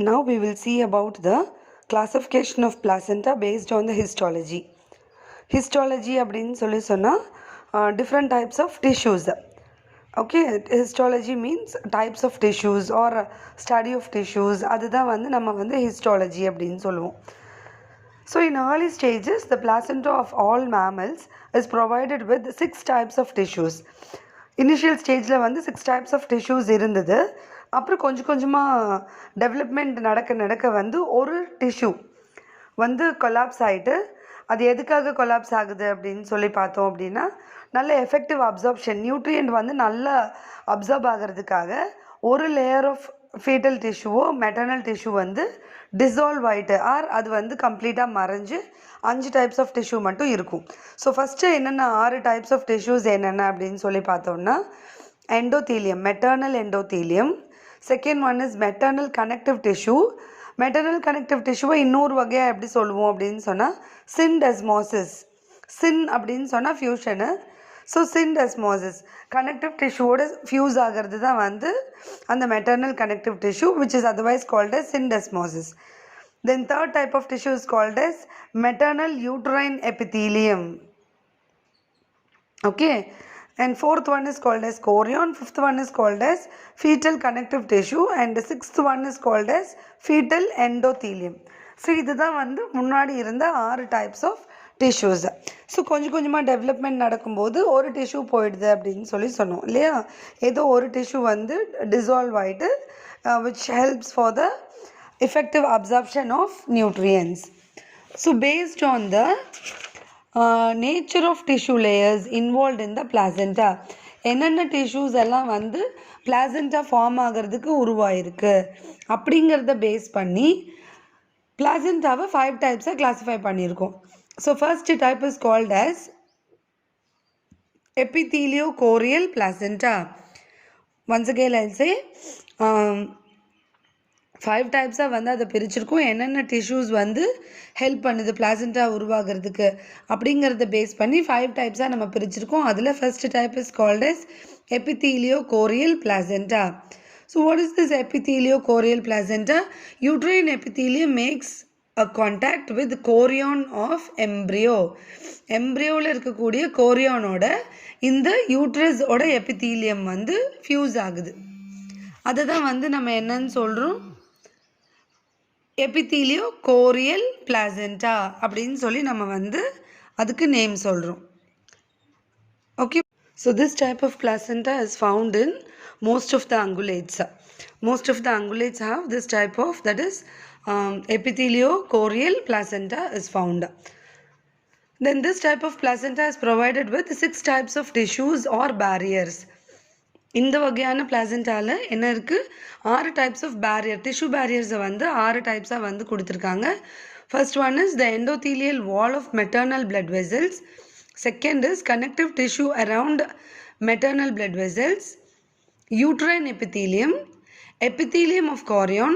Now we will see about the classification of placenta based on the histology. Histology அப்படின்னு சொல்லி சொன்னால் different types of tissues. Okay, histology means types of tissues or study of tissues. அதுதான் வந்து நம்ம வந்து histology அப்படின்னு சொல்லுவோம். So in early stages, the placenta of all mammals is provided with 6 types of tissues. Initial stageல வந்து 6 types of tissues இருந்தது. அப்புறம் கொஞ்சம் கொஞ்சமாக டெவலப்மெண்ட் நடக்க வந்து ஒரு டிஷ்யூ வந்து கொலாப்ஸ் ஆகிட்டு, அது எதுக்காக கொலாப்ஸ் ஆகுது அப்படின்னு சொல்லி பார்த்தோம் அப்படின்னா, நல்ல எஃபெக்டிவ் அப்சார்ப்ஷன், நியூட்ரியன்ட் வந்து நல்லா அப்சார்ப் ஆகிறதுக்காக ஒரு லேயர் ஆஃப் ஃபீட்டல் டிஷ்யூவோ மெட்டர்னல் டிஷ்யூ வந்து டிசால்வ் ஆகிட்டு அது வந்து கம்ப்ளீட்டாக மறைஞ்சு 5 டைப்ஸ் ஆஃப் டிஷ்யூ மட்டும் இருக்கும். ஸோ ஃபஸ்ட்டு என்னென்ன 6 டைப்ஸ் ஆஃப் டிஷ்யூஸ் என்னென்ன அப்படின்னு சொல்லி பார்த்தோம்னா, endothelium, maternal endothelium. Second one is maternal connective tissue. Maternal connective டிஷ்யூவை இன்னொரு வகையாக எப்படி சொல்லுவோம் அப்படின்னு சொன்னால் சின்டெஸ்மோசிஸ். சின் அப்படின்னு சொன்னால் ஃபியூஷனு. ஸோ சின்டெஸ்மோசிஸ் கனெக்டிவ் டிஷ்யூவோட ஃபியூஸ் ஆகிறது தான் வந்து அந்த maternal connective tissue, which is otherwise called as syndesmosis. Then third type of tissue is called as maternal uterine epithelium. Okay, and fourth one is called as chorion, fifth one is called as fetal connective tissue, and the sixth one is called as fetal endothelium. So இதுதான் வந்து முன்னாடி இருந்த 6 types of tissues. So கொஞ்சம் கொஞ்சமாக development நடக்கும்போது ஒரு tissue போயிடுது அப்படின்னு சொல்லி சொன்னோம் இல்லையா. ஏதோ ஒரு டிஷ்யூ வந்து டிசால்வ் ஆகிட்டு which helps for the effective absorption of nutrients. So based on the nature of tissue layers involved in the placenta, என்னென்ன டிஷ்யூஸ் எல்லாம் வந்து பிளாசென்டா ஃபார்ம் ஆகிறதுக்கு உருவாயிருக்கு அப்படிங்கிறத பேஸ் பண்ணி பிளாசென்டாவை 5 டைப்ஸாக கிளாஸிஃபை பண்ணியிருக்கோம். So first type is called as epitheliochorial placenta. Once again I'll say 5 டைப்ஸாக வந்து அதை பிரிச்சிருக்கோம். என்னென்ன டிஷ்யூஸ் வந்து ஹெல்ப் பண்ணுது பிளாசென்டா உருவாகிறதுக்கு அப்படிங்கிறத பேஸ் பண்ணி 5 டைப்ஸாக நம்ம பிரிச்சிருக்கோம். அதில் first type is called as epitheliochorial placenta. So what is this epitheliochorial placenta? Uterine epithelium makes a contact with chorion of embryo. எம்ப்ரியோவில் இருக்கக்கூடிய கோரியோனோட இந்த யூட்ரஸோட எபித்தீலியம் வந்து ஃபியூஸ் ஆகுது. அதை தான் வந்து நம்ம என்னன்னு சொல்கிறோம், epitheliochorial placenta அப்படின்னு சொல்லி நம்ம வந்து அதுக்கு நேம் சொல்கிறோம். Okay, so this type of placenta is found in most of the ungulates. Most of the ungulates have this type of, that is epitheliochorial placenta is found. Then this type of placenta is provided with 6 types of tissues or barriers. இந்த வகையான பிளாசென்டாவில் என்ன இருக்குது, 6 types of barrier, tissue பேரியர்ஸை வந்து 6 டைப்ஸாக வந்து கொடுத்துருக்காங்க. First one is the endothelial wall of maternal blood vessels. Second is connective tissue around maternal blood vessels, uterine epithelium, epithelium of chorion,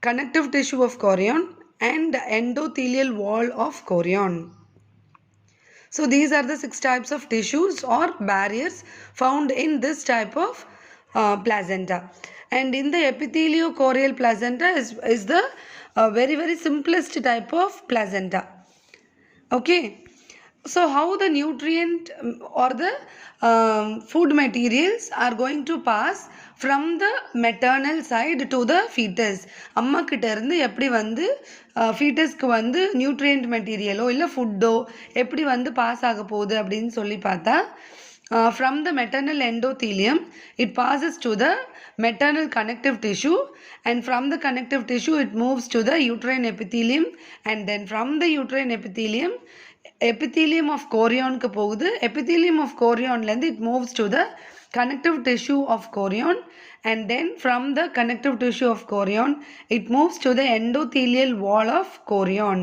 connective tissue of chorion, and endothelial wall of chorion. So these are the 6 types of tissues or barriers found in this type of placenta. And in the epitheliochorial placenta is the very simplest type of placenta. Okay, so how the nutrient or the food materials are going to pass from the maternal side to the fetus. அம்மா கிட்ட இருந்து எப்படி வந்து ஃபீட்டஸ்க்கு வந்து nutrient மெட்டீரியலோ இல்லை ஃபுட்டோ எப்படி வந்து pass ஆக போகுது அப்படின்னு சொல்லி பார்த்தா, from the maternal endothelium it passes to the maternal connective tissue, and from the connective tissue it moves to the uterine epithelium, and then from the uterine epithelium epithelium of chorionக்கு போகுது. epithelium of chorionலேருந்து it moves to the connective tissue of chorion, and then from the connective tissue of chorion it moves to the endothelial wall of chorion.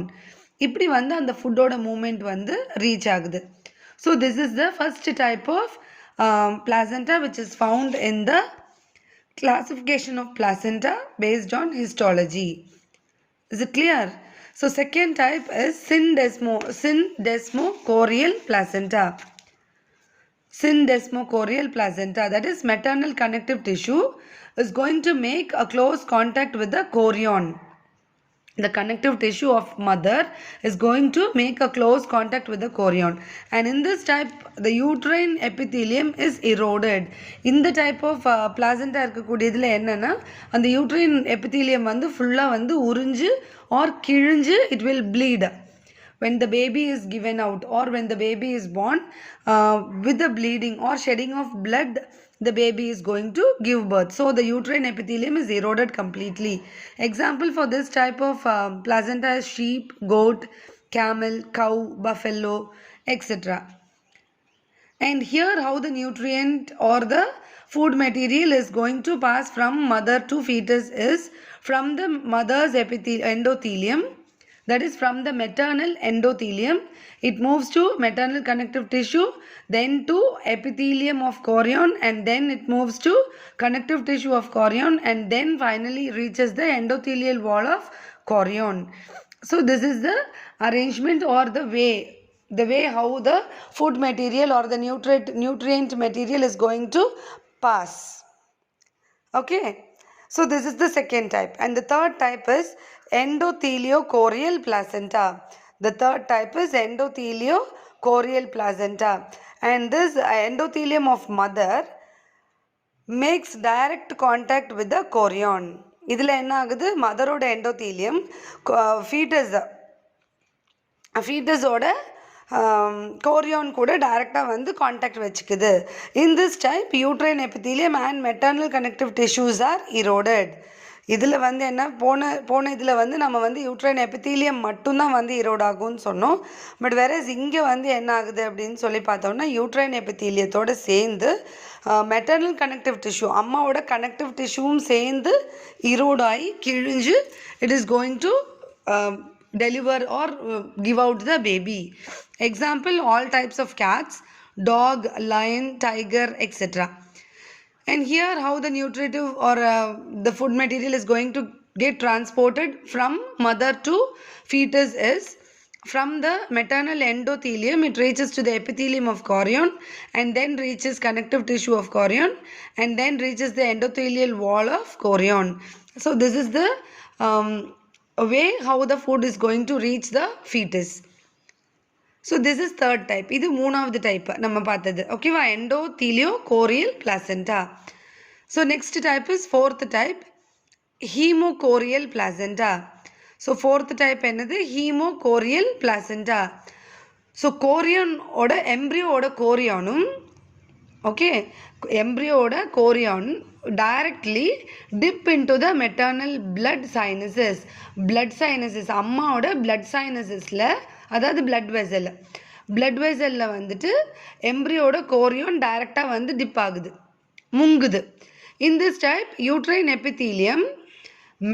இப்படி வந்து அந்த ஃபுட்டோட moment வந்து reach ஆகுது. So this is the first type of placenta which is found in the classification of placenta based on histology. Is it clear? So second type is syndesmochorial placenta. Syndesmochorial placenta, that is maternal connective tissue is going to make a close contact with the chorion. The connective tissue of mother is going to make a close contact with the chorion, and in this type the uterine epithelium is eroded. In the type of placenta இருக்கக்கூடியதுல என்னன்னா அந்த uterine epithelium வந்து ஃபுல்லா வந்து உறிஞ்சு or கிழிஞ்சு it will bleed when the baby is given out or when the baby is born. With the bleeding or shedding of blood, the baby is going to give birth. So the uterine epithelium is eroded completely. Example for this type of placenta is sheep, goat, camel, cow, buffalo, etc. And here how the nutrient or the food material is going to pass from mother to fetus is from the mother's endothelium, that is from the maternal endothelium. It moves to maternal connective tissue, then to epithelium of chorion, and then it moves to connective tissue of chorion, and then finally reaches the endothelial wall of chorion. So this is the arrangement or the way how the food material or the nutrient material is going to pass. Okay, so this is the second type, and the third type is endotheliocorial placenta. The third type is endotheliocorial placenta, and this endothelium of mother makes direct contact with the chorion. இதில் என்ன ஆகுது, மதரோட endothelium ஃபீட்டஸோட chorion கூட டைரெக்டாக வந்து contact வச்சுக்குது. In this type uterine epithelium and maternal connective tissues are eroded. இதில் வந்து என்ன போன இதில் வந்து நம்ம வந்து யூட்ரைன் எபித்தீலியம் மட்டும்தான் வந்து இரோட் ஆகும்னு சொன்னோம். பட் வேற இங்கே வந்து என்ன ஆகுது அப்படின்னு சொல்லி பார்த்தோம்னா யூட்ரைன் எபித்தீலியத்தோடு சேர்ந்து மெட்டர்னல் கனெக்டிவ் டிஷ்யூ, அம்மாவோட கனெக்டிவ் டிஷ்யூவும் சேர்ந்து இரோட் ஆகி கிழிஞ்சு it is going to deliver or give out the baby. Example, all types of cats, dog, lion, tiger, etc. And here how the nutritive or the food material is going to get transported from mother to fetus is from the maternal endothelium. It reaches to the epithelium of chorion, and then reaches connective tissue of chorion, and then reaches the endothelial wall of chorion. So this is the way how the food is going to reach the fetus. So this is third type. இது மூணாவது type நம்ம பார்த்தது. ஓகேவா, endotheliocorial placenta. So next type is fourth type, hemocorial placenta. So fourth type என்னது, hemocorial placenta. So chorion ஓட embryo ஓட chorionum, okay, embryo ஓட chorion directly dip into the maternal blood sinuses. blood sinuses அம்மாவோட blood sinusesல, அதாவது blood vesselல வந்துட்டு எம்ப்ரியோட chorion டைரெக்டாக வந்து tip ஆகுது, முங்குது. In this type uterine epithelium,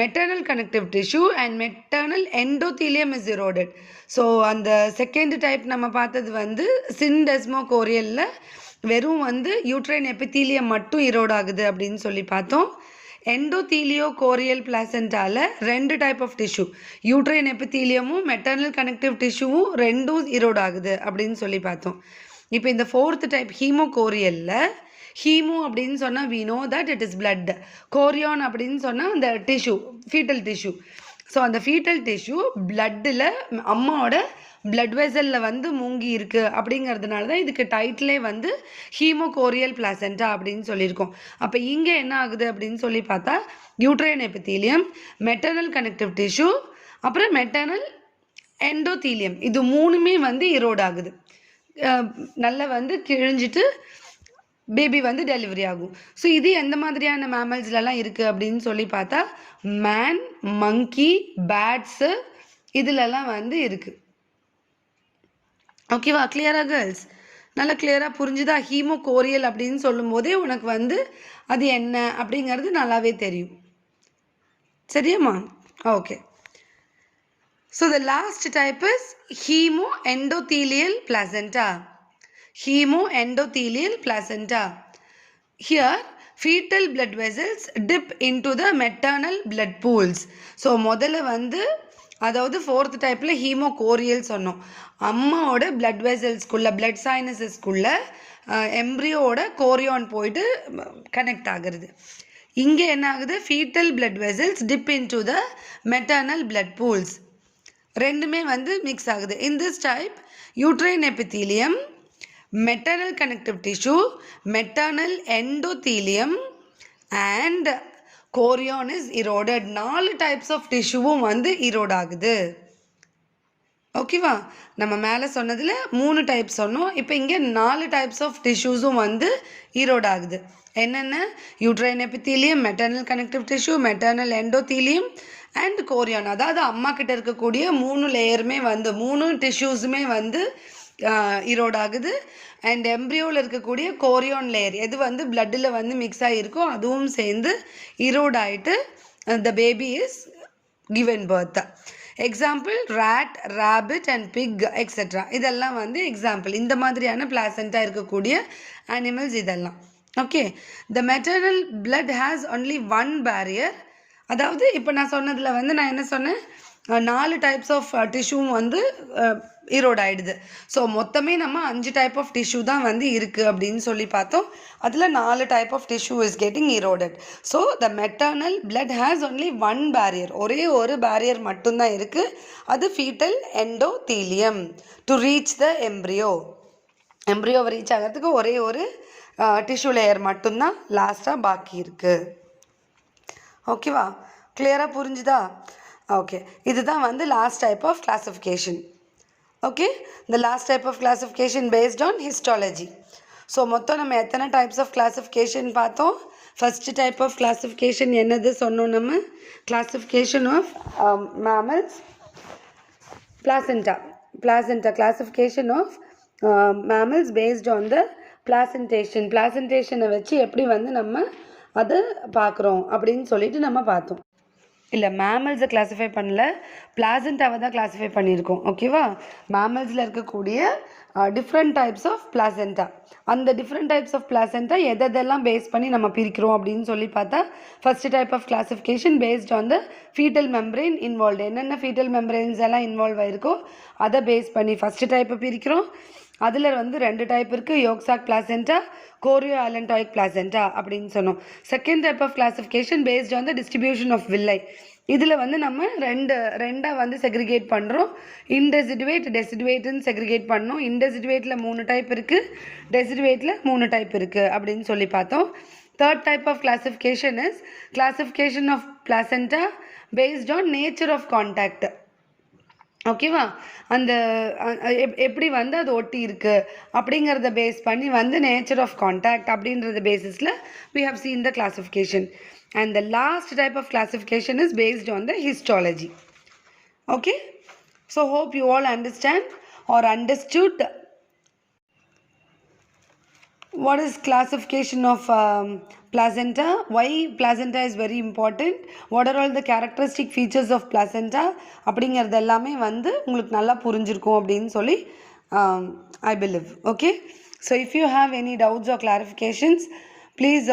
maternal connective tissue and maternal endothelium is eroded. So அந்த second type நம்ம பார்த்தது வந்து சின்டெஸ்மோகோரியல்ல வெறும் வந்து யூட்ரைன் எபித்தீலியம் மட்டும் இரோட் ஆகுது அப்படின்னு சொல்லி பார்த்தோம். எண்டோதீலியோகோரியல் பிளாசென்டால ரெண்டு டைப் ஆஃப் டிஷ்யூ, யூட்ரைன் எபித்தீலியமும் மெட்டர்னல் கனெக்டிவ் டிஷ்யூவும் ரெண்டும் இரோட் ஆகுது அப்படின்னு சொல்லி பார்த்தோம். இப்போ இந்த ஃபோர்த் டைப் ஹீமோகோரியல்ல, ஹீமோ அப்படின்னு சொன்னால் we know that it is blood, chorion அப்படின்னு சொன்னால் அந்த டிஷ்யூ, ஃபீட்டல் டிஷ்யூ. ஸோ அந்த ஃபீட்டல் டிஷ்யூ பிளட்டில் அம்மாவோட பிளட் வெசலில் வந்து மூங்கி இருக்குது அப்படிங்கிறதுனால தான் இதுக்கு டைட்டிலே வந்து ஹீமோகோரியல் பிளாசென்டா அப்படின்னு சொல்லியிருக்கோம். அப்போ இங்கே என்ன ஆகுது அப்படின்னு சொல்லி பார்த்தா uterine epithelium, maternal connective tissue, அப்புறம் மெட்டர்னல் எண்டோத்தீலியம், இது மூணுமே வந்து இரோட் ஆகுது, நல்லா வந்து கிழிஞ்சிட்டு பேபி வந்து டெலிவரி ஆகும். ஸோ இது எந்த மாதிரியான மேமல்ஸ்லாம் இருக்குது அப்படின்னு சொல்லி பார்த்தா மேன், மங்கி, பேட்ஸு இதிலெல்லாம் வந்து இருக்குது. ஓகேவா, கிளியரா கேர்ள்ஸ்? நல்லா கிளியராக புரிஞ்சுதா? ஹீமோகோரியல் அப்படின்னு சொல்லும் போதே உனக்கு வந்து அது என்ன அப்படிங்கிறது நல்லாவே தெரியும். சரியாம்மா? Okay. So the last type is hemoendothelial placenta. Hemoendothelial placenta. Here fetal blood vessels dip into the maternal blood pools. So முதல்ல வந்து அதாவது ஃபோர்த் டைப்பில் ஹீமோகோரியல் சொன்னோம், அம்மாவோட பிளட் வெசல்ஸ்குள்ளே, பிளட் சைனஸஸ்குள்ளே எம்ப்ரியோட கோரியான் போயிட்டு கனெக்ட் ஆகிறது. இங்கே என்ன ஆகுது, foetal blood vessels dip into the maternal blood pools. ரெண்டுமே வந்து மிக்ஸ் ஆகுது. In this type uterine epithelium, maternal connective tissue, maternal endothelium and chorion is eroded. 4 types of டிஷ்யூவும் வந்து ஈரோட் ஆகுது. ஓகேவா, நம்ம மேலே சொன்னதில் 3 டைப் சொன்னோம். இப்போ இங்கே 4 டைப்ஸ் ஆஃப் டிஷ்யூஸும் வந்து ஈரோட் ஆகுது. என்னென்ன, uterine epithelium, maternal connective tissue, maternal endothelium and chorion. அதாவது அம்மா கிட்ட இருக்கக்கூடிய 3 லேயருமே வந்து 3 டிஷ்யூஸுமே வந்து ஈரோட் ஆகுது. அண்ட் எம்ப்ரியோவில் இருக்கக்கூடிய கோரியான் லேயர் எது வந்து பிளட்டில் வந்து மிக்ஸ் ஆகிருக்கோ அதுவும் சேர்ந்து ஈரோட் ஆகிட்டு the baby is given birth. Example rat, rabbit and pig etcetera. இதெல்லாம் வந்து எக்ஸாம்பிள். இந்த மாதிரியான பிளாசண்டா இருக்கக்கூடிய அனிமல்ஸ் இதெல்லாம். Okay, the maternal blood has only one barrier. அதாவது இப்போ நான் சொன்னதில் வந்து நான் என்ன சொன்னேன், 4 டைப்ஸ் ஆஃப் டிஷ்யூவும் வந்து ஈரோட் ஆகிடுது. ஸோ மொத்தமே நம்ம 5 டைப் ஆஃப் டிஷ்யூ தான் வந்து இருக்குது அப்படின்னு சொல்லி பார்த்தோம். அதில் 4 type of tissue is getting eroded. So the maternal blood has only one barrier. ஒரே ஒரு பேரியர் மட்டும்தான் இருக்குது. அது foetal endothelium to reach the embryo. எம்ப்ரியோவை ரீச் ஆகிறதுக்கு ஒரே ஒரு டிஷ்யூ லேயர் மட்டும்தான் லாஸ்ட்டாக பாக்கி இருக்குது. ஓகேவா, கிளியராக புரிஞ்சுதா? ஓகே, இதுதான் வந்து last type of classification. Okay, the last type of classification based on histology. So மொத்தம் நம்ம எத்தனை டைப்ஸ் ஆஃப் கிளாசிஃபிகேஷன் பார்த்தோம்? ஃபஸ்ட்டு டைப் ஆஃப் கிளாசிஃபிகேஷன் என்னது சொன்னோம் நம்ம? Classification of mammals, placenta classification of mammals based on the placentation. பிளாசன்டேஷனை வச்சு எப்படி வந்து நம்ம அதை பார்க்குறோம் அப்படின்னு சொல்லிட்டு நம்ம பார்த்தோம். இல்லை, மேமல்ஸை கிளாஸிஃபை பண்ணல, பிளாசண்டாவை தான் கிளாஸிஃபை பண்ணியிருக்கோம். ஓகேவா, மேமல்ஸில் இருக்கக்கூடிய டிஃப்ரெண்ட் டைப்ஸ் ஆஃப் பிளாசண்டா, அந்த டிஃப்ரெண்ட் டைப்ஸ் ஆஃப் பிளாசண்டா எதெல்லாம் பேஸ் பண்ணி நம்ம பிரிக்கிறோம் அப்படின்னு சொல்லி பார்த்தா, first type of classification based on the fetal membrane involved. என்னென்ன ஃபீட்டல் மெம்பரேன்ஸ் எல்லாம் இன்வால்வ் ஆகிருக்கோ அதை பேஸ் பண்ணி ஃபஸ்ட்டு டைப்பை பிரிக்கிறோம். அதில் வந்து 2 டைப் இருக்குது, யோக்சாக் பிளாசென்டா, கோரியோ அலன்டாயிக் பிளாசென்டா அப்படின்னு சொன்னோம். Second type of classification based on the distribution of villi. இதில் வந்து நம்ம ரெண்டாக வந்து செக்ரிகேட் பண்ணுறோம். இன்டெசிடுவேட், டெசிடுவேட்னு செக்ரிகேட் பண்ணோம். இன்டெசிடுவேட்டில் 3 டைப் இருக்குது, டெசிடுவேட்டில் 3 டைப் இருக்குது அப்படின்னு சொல்லி பார்த்தோம். Third type of classification is classification of placenta based on nature of contact. ஓகேவா, அந்த எப்படி வந்து அது ஒட்டி இருக்குது அப்படிங்கிறத பேஸ் பண்ணி வந்து நேச்சர் ஆஃப் கான்டாக்ட் அப்படின்றத பேசிஸில் we have seen the classification. And the last type of classification is based on the histology. Okay, so hope you all understand or understood what is classification of placenta, why placenta is very important, what are all the characteristic features of placenta அப்படிங்கிறது எல்லாமே வந்து உங்களுக்கு நல்லா புரிஞ்சிருக்கும் அப்படின்னு சொல்லி I believe. Okay, so if you have any doubts or clarifications, please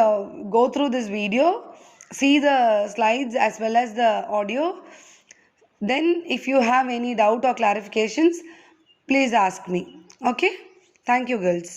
go through this video, see the slides as well as the audio. Then if you have any doubt or clarifications, please ask me. Okay, thank you girls.